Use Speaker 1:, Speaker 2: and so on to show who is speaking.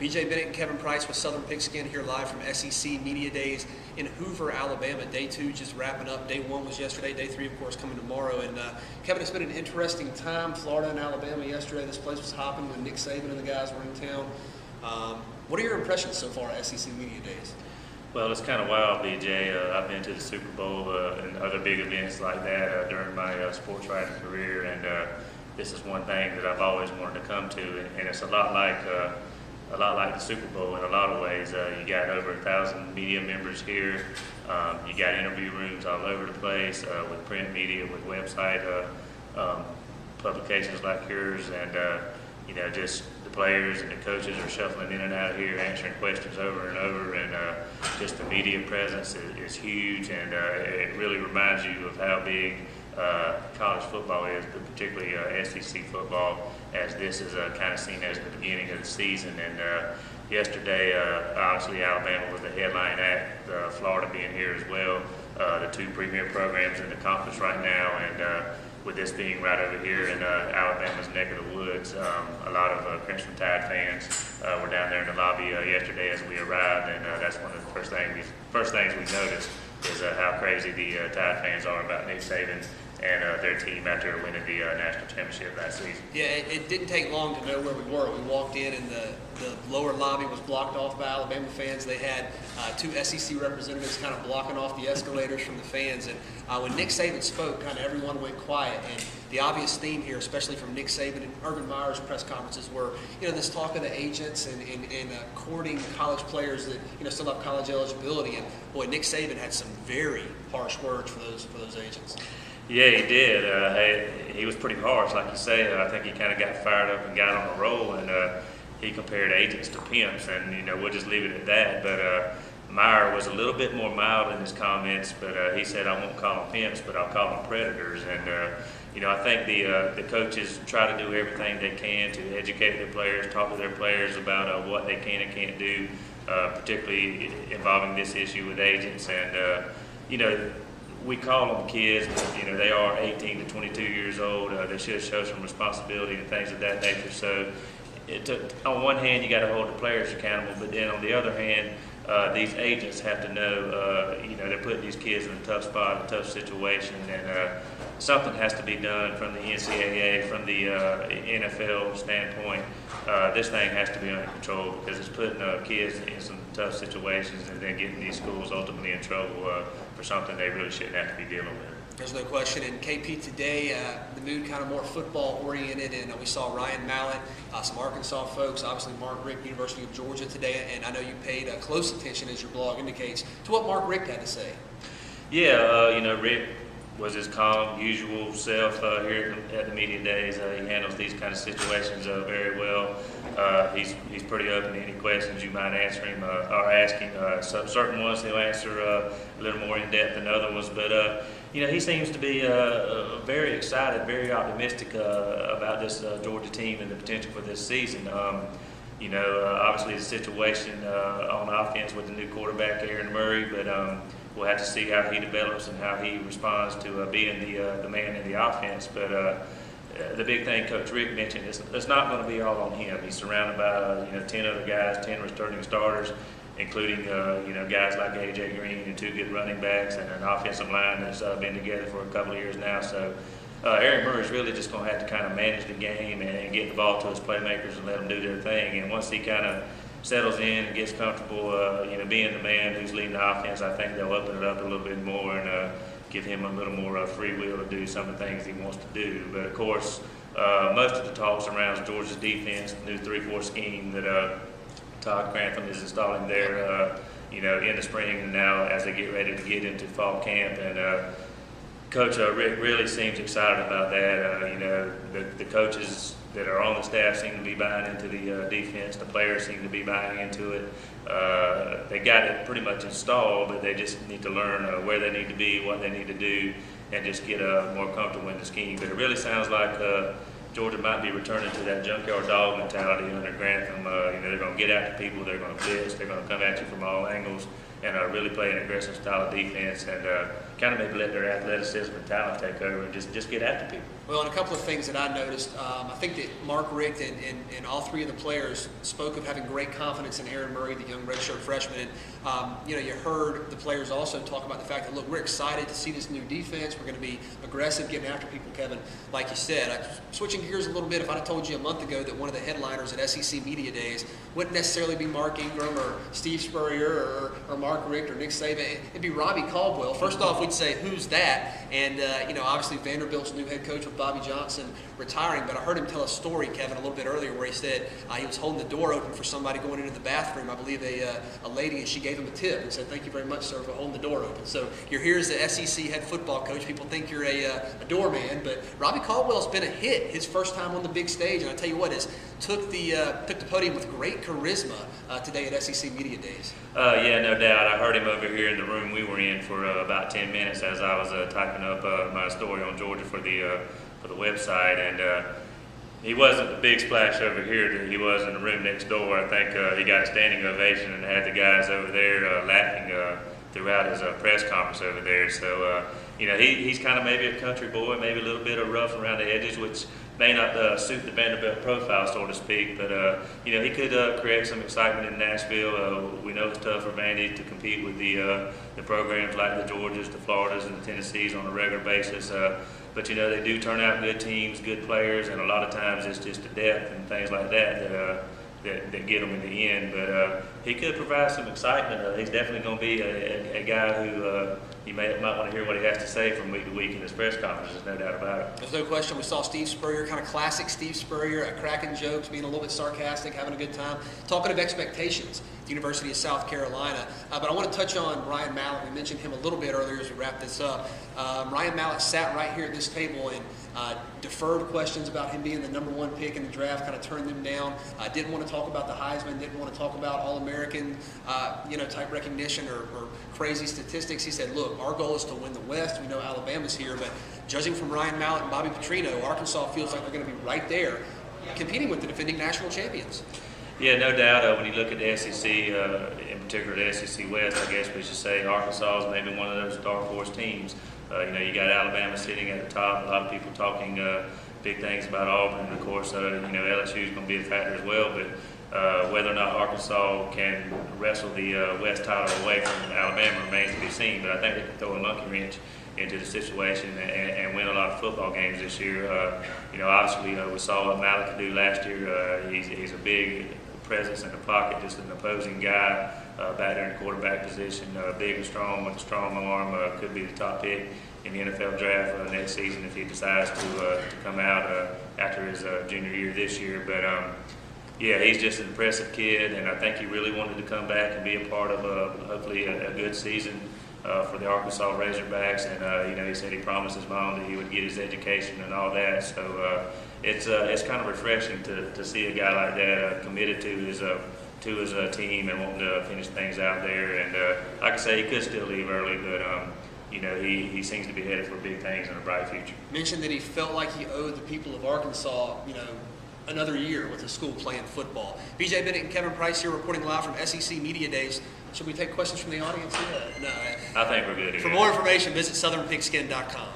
Speaker 1: BJ Bennett and Kevin Price with Southern Pigskin here live from SEC Media Days in Hoover, Alabama. Day 2 just wrapping up. Day 1 was yesterday. Day 3, of course, coming tomorrow. And Kevin, it's been an interesting time. Florida and Alabama yesterday. This place was hopping when Nick Saban and the guys were in town. What are your impressions so far at SEC Media Days?
Speaker 2: Well, it's kind of wild, BJ. I've been to the Super Bowl and other big events like that during my sports writing career, and this is one thing that I've always wanted to come to, and it's a lot like the Super Bowl in a lot of ways. You got over 1,000 media members here. You got interview rooms all over the place with print media, with website publications like yours, and just the players and the coaches are shuffling in and out of here, answering questions over and over, and just the media presence is huge, and it really reminds you of how big college football is, but particularly SEC football, as this is kind of seen as the beginning of the season. And yesterday, obviously Alabama was the headline act, Florida being here as well, the two premier programs in the conference right now, and with this being right over here in Alabama's neck of the woods, a lot of Crimson Tide fans were down there in the lobby yesterday as we arrived, and that's one of the first things we noticed is how crazy the Tide fans are about Nick Saban and their team after winning the national championship last season.
Speaker 1: Yeah, it didn't take long to know where we were. We walked in and the lower lobby was blocked off by Alabama fans. They had two SEC representatives kind of blocking off the escalators from the fans. And when Nick Saban spoke, kind of everyone went quiet. And the obvious theme here, especially from Nick Saban and Urban Meyer's press conferences, were this talk of the agents and courting college players that still have college eligibility. And boy, Nick Saban had some very harsh words for those agents.
Speaker 2: Yeah, he did. He was pretty harsh, like you say. I think he kind of got fired up and got on a roll, and he compared agents to pimps, and we'll just leave it at that. But Meyer was a little bit more mild in his comments, but he said, "I won't call them pimps, but I'll call them predators." And I think the coaches try to do everything they can to educate their players, talk to their players about what they can and can't do, particularly involving this issue with agents. And we call them kids, but they are 18 to 22 years old. They should show some responsibility and things of that nature. So, on one hand, you got to hold the players accountable, but then on the other hand, these agents have to know, they're putting these kids in a tough spot, a tough situation, and something has to be done from the NCAA, from the NFL standpoint. This thing has to be under control because it's putting kids in some tough situations and then getting these schools ultimately in trouble for something they really shouldn't have to be dealing with.
Speaker 1: There's no question. And KP today, the mood kind of more football oriented, and we saw Ryan Mallett, some Arkansas folks, obviously Mark Richt, University of Georgia today, and I know you paid close attention, as your blog indicates, to what Mark Richt had to say.
Speaker 2: Yeah, Richt was his calm, usual self here at the media days. He handles these kind of situations very well. He's pretty open to any questions you might answer him or ask him. Certain ones he'll answer a little more in depth than other ones, but he seems to be very excited, very optimistic about this Georgia team and the potential for this season. Obviously the situation on offense with the new quarterback Aaron Murray, but we'll have to see how he develops and how he responds to being the man in the offense. But the big thing Coach Richt mentioned is it's not going to be all on him. He's surrounded by 10 other guys, 10 returning starters, including guys like A.J. Green and 2 good running backs and an offensive line that's been together for a couple of years now. So Aaron Murray's really just going to have to kind of manage the game and get the ball to his playmakers and let them do their thing. And once he kind of settles in and gets comfortable, being the man who's leading the offense, I think they'll open it up a little bit more and give him a little more free will to do some of the things he wants to do. But of course, most of the talk surrounds Georgia's defense, the new 3-4 scheme that Todd Grantham is installing there, in the spring and now as they get ready to get into fall camp. And Coach Rick really seems excited about that. The coaches that are on the staff seem to be buying into the defense. The players seem to be buying into it. They got it pretty much installed, but they just need to learn where they need to be, what they need to do, and just get more comfortable in the scheme. But it really sounds like Georgia might be returning to that junkyard dog mentality under Grantham. They're going to get after people, they're going to blitz, they're going to come at you from all angles, and really play an aggressive style of defense, and kind of maybe let their athleticism and talent take over and just get after people.
Speaker 1: Well, and a couple of things that I noticed, I think that Mark Richt and all three of the players spoke of having great confidence in Aaron Murray, the young redshirt freshman. And, you heard the players also talk about the fact that, look, we're excited to see this new defense. We're going to be aggressive, getting after people, Kevin, like you said. Switching gears a little bit, if I'd have told you a month ago that one of the headliners at SEC Media Days wouldn't necessarily be Mark Ingram or Steve Spurrier or Mark Richt or Nick Saban, it'd be Robbie Caldwell. First off, we'd say, who's that? And, obviously Vanderbilt's new head coach with Bobby Johnson retiring, but I heard him tell a story, Kevin, a little bit earlier where he said he was holding the door open for somebody going into the bathroom, I believe a lady, and she gave him a tip and said, "Thank you very much, sir, for holding the door open." So you're here as the SEC head football coach. People think you're a doorman, but Robbie Caldwell's been a hit his first time on the big stage, and I tell you what, took the podium with great charisma today at SEC Media Days.
Speaker 2: Yeah, no doubt. I heard him over here in the room we were in for about 10 minutes as I was typing up my story on Georgia for the website, and he wasn't the big splash over here that he was in the room next door. I think he got a standing ovation and had the guys over there laughing throughout his press conference over there. So, he's kind of maybe a country boy, maybe a little bit of rough around the edges, which may not suit the Vanderbilt profile, so to speak, but he could create some excitement in Nashville. We know it's tough for Vandy to compete with the programs like the Georgias, the Floridas, and the Tennessees on a regular basis. But they do turn out good teams, good players, and a lot of times it's just the depth and things like that that get them in the end. But he could provide some excitement. He's definitely going to be a guy who you might want to hear what he has to say from week to week in his press conferences, no doubt about it.
Speaker 1: There's no question. We saw Steve Spurrier, kind of classic Steve Spurrier, cracking jokes, being a little bit sarcastic, having a good time. Talking of expectations, the University of South Carolina. But I want to touch on Ryan Mallett. We mentioned him a little bit earlier as we wrap this up. Ryan Mallett sat right here at this table and deferred questions about him being the #1 pick in the draft, kind of turned them down. Didn't want to talk about the Heisman, didn't want to talk about All-American, type recognition or crazy statistics. He said, look, our goal is to win the West. We know Alabama's here, but judging from Ryan Mallett and Bobby Petrino, Arkansas feels like they're going to be right there competing with the defending national champions.
Speaker 2: Yeah, no doubt. When you look at the SEC, in particular the SEC West, I guess we should say Arkansas is maybe one of those dark horse teams. You got Alabama sitting at the top. A lot of people talking big things about Auburn, and of course, LSU is going to be a factor as well. But whether or not Arkansas can wrestle the West title away from Alabama remains to be seen. But I think they can throw a monkey wrench into the situation and win a lot of football games this year. Obviously, we saw what Mallett could do last year. He's a big presence in the pocket, just an opposing guy back there in the quarterback position. Big and strong with a strong arm, could be the top pick in the NFL draft next season if he decides to come out after his junior year this year. But yeah, he's just an impressive kid, and I think he really wanted to come back and be a part of hopefully a good season for the Arkansas Razorbacks. And he said he promised his mom that he would get his education and all that. So it's kind of refreshing to see a guy like that committed to his team and wanting to finish things out there. And like I say, he could still leave early, but he seems to be headed for big things and a bright future.
Speaker 1: Mentioned that he felt like he owed the people of Arkansas, another year with the school playing football. BJ Bennett and Kevin Price here reporting live from SEC Media Days. Should we take questions from the audience? No.
Speaker 2: I think we're good.
Speaker 1: For more information, visit southernpigskin.com.